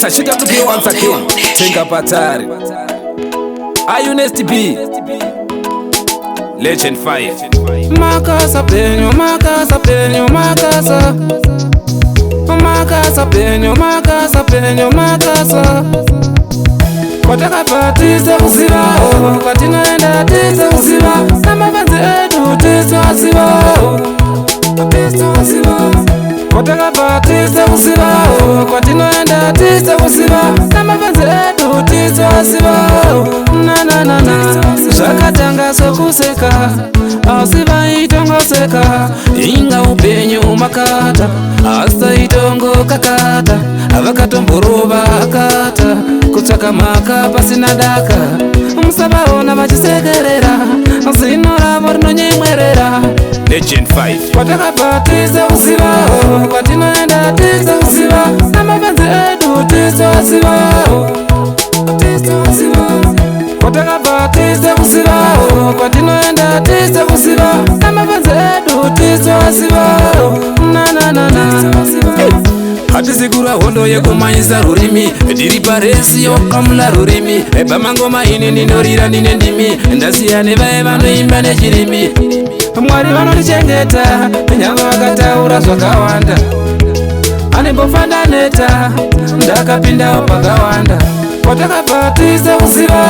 Tachika to be once again. Chenga Patari. Are you Nasty B? Legend 5. Makasa penyo, makasa penyo, makasa. Makasa penyo, makasa penyo, makasa. Wataka patisa usiva, katinaenda tisa usiva. Sama vanzi edu tisa usiva, tisa usiva. Wataka patisa usiva, katinaenda tisa usiva. Sama vanzi edu tisa usiva. Na na na na. Zakatanga sokuseka, asiva itongo seka. Inga upenyo makata, asa itongo kakata. Avakatomburuba akata, kuchaka maka pasina daka. Msabaona vachisekerera, sinora morno nyemwerera. Legend 5. Wataka patisa usiva, katinaenda tisa usiva. Sama vanzi edu tisa usiva, tisa usiva. Wataka patisa usiva, katinaenda tisa usiva. Sama vanzi edu tisa usiva. Na na na na. Hatisigura hondo yekumanyisa rurimi, diri paresi yokamula rurimi. Bamangoma ini ninorira nine ndimi, ndasiyane vae vanoimba nechirimi. Mwari vanonichengeta, nyanga vakataura zvakawanda. Anembofanda neta, ndakapindawo pakawanda. Wataka patisa usiva,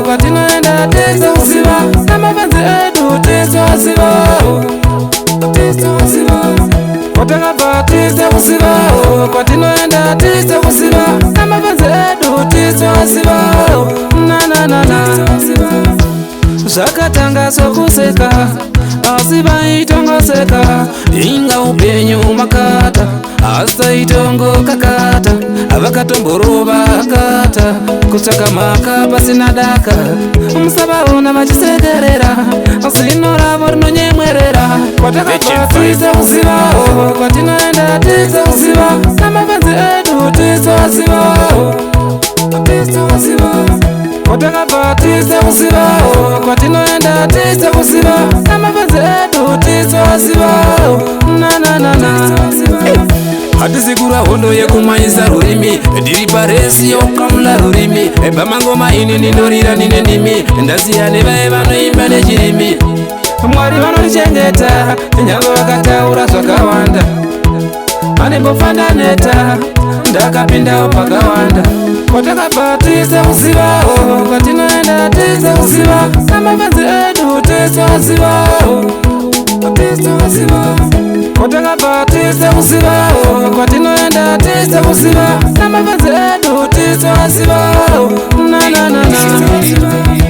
katinoenda tisa usiva. Sama vanzi edu tisa usiva, tisa usiva. Wataka patisa usiva, katinoenda tisa usiva. Sama vanzi edu tisa usiva. Na na na na. Zakatanga sokuseka, asiva itongo seka. Inga upenyo makata, asa itongo kakata. Avakatomburuba akata, kuchaka maka pasina daka. Msabaona vachisekerera, sinora morno nyemwerera. Wataka patisa usiva, katinoenda tisa usiva. Sama vanzi edu tisa usiva, tisa usiva. Wataka patisa usiva, katinoenda tisa usiva. Sama vanzi edu tisa usiva. Na na na na. Hatisigura hondo yekumanyisa rurimi, diri paresi yokamula rurimi. Bamangoma ini ninorira nine ndimi, ndasiyane vae vanoimba nechirimi. Mwari vanonichengeta, nyanga vakataura zvakawanda. Anembofanda neta, ndakapindawo pakawanda. Wataka patisa usiva, katinoenda tisa usiva. Sama vanzi edu tisa usiva, tisa usiva. Wataka patisa usiva, katinoenda tisa usiva. Sama vanzi edu tisa usiva. Na na na na.